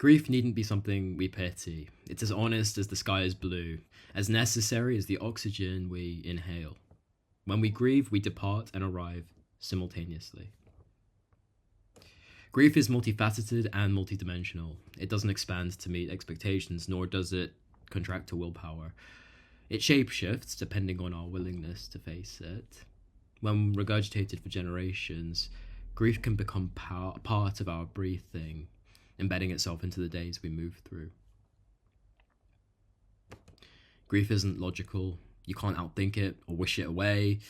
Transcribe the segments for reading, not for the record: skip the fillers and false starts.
Grief needn't be something we pity. It's as honest as the sky is blue, as necessary as the oxygen we inhale. When we grieve, we depart and arrive simultaneously. Grief is multifaceted and multidimensional. It doesn't expand to meet expectations, nor does it contract to willpower. It shapeshifts depending on our willingness to face it. When regurgitated for generations, grief can become part of our breathing, embedding itself into the days we move through. Grief isn't logical. You can't outthink it or wish it away.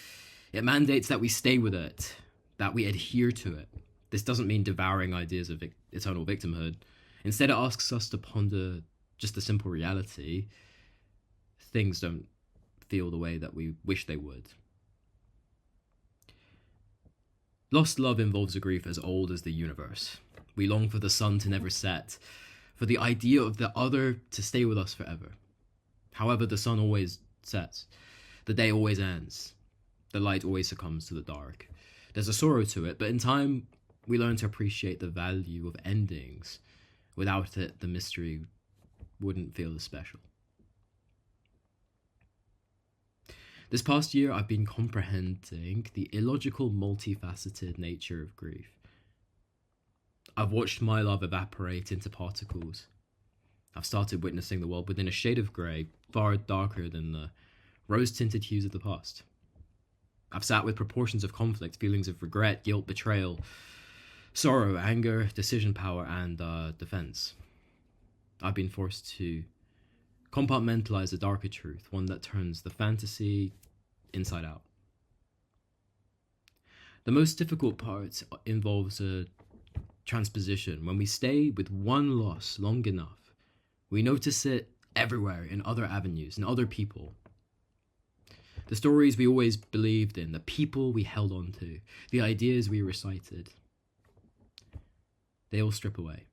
It mandates that we stay with it, that we adhere to it. This doesn't mean devouring ideas of eternal victimhood. Instead, it asks us to ponder just the simple reality. Things don't feel the way that we wish they would. Lost love involves a grief as old as the universe. We long for the sun to never set, for the idea of the other to stay with us forever. However, the sun always sets. The day always ends. The light always succumbs to the dark. There's a sorrow to it, but in time, we learn to appreciate the value of endings. Without it, the mystery wouldn't feel as special. This past year, I've been comprehending the illogical, multifaceted nature of grief. I've watched my love evaporate into particles. I've started witnessing the world within a shade of grey, far darker than the rose-tinted hues of the past. I've sat with proportions of conflict, feelings of regret, guilt, betrayal, sorrow, anger, decision power, and defense. I've been forced to compartmentalize a darker truth, one that turns the fantasy inside out. The most difficult part involves a transposition. When we stay with one loss long enough, we notice it everywhere in other avenues, in other people. The stories we always believed in, the people we held on to, the ideas we recited, they all strip away.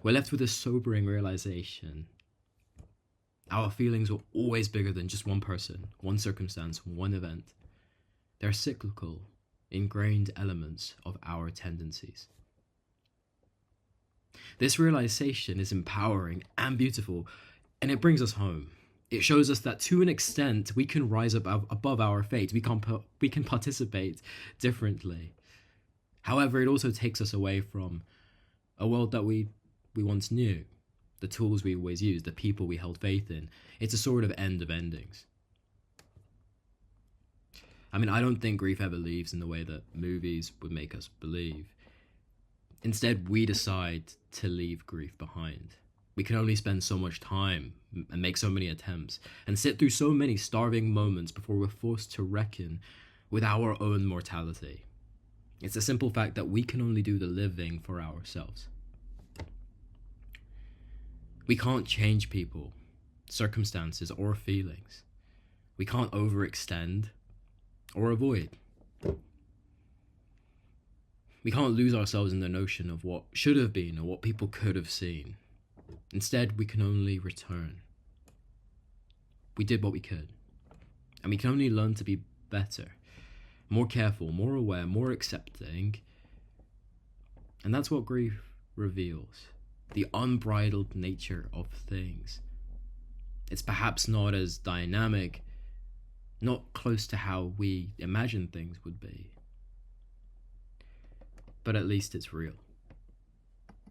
We're left with a sobering realization. Our feelings were always bigger than just one person, one circumstance, one event. They're cyclical, ingrained elements of our tendencies. This realization is empowering and beautiful, and it brings us home. It shows us that to an extent, we can rise above our fate. We can participate differently. However, it also takes us away from a world that we once knew, the tools we always used, the people we held faith in. It's a sort of end of endings. I mean, I don't think grief ever leaves in the way that movies would make us believe. Instead, we decide to leave grief behind. We can only spend so much time and make so many attempts and sit through so many starving moments before we're forced to reckon with our own mortality. It's a simple fact that we can only do the living for ourselves. We can't change people, circumstances, or feelings. We can't overextend or avoid. We can't lose ourselves in the notion of what should have been or what people could have seen. Instead, we can only return. We did what we could, and we can only learn to be better, more careful, more aware, more accepting. And that's what grief reveals, the unbridled nature of things. It's perhaps not as dynamic, not close to how we imagine things would be, but at least it's real.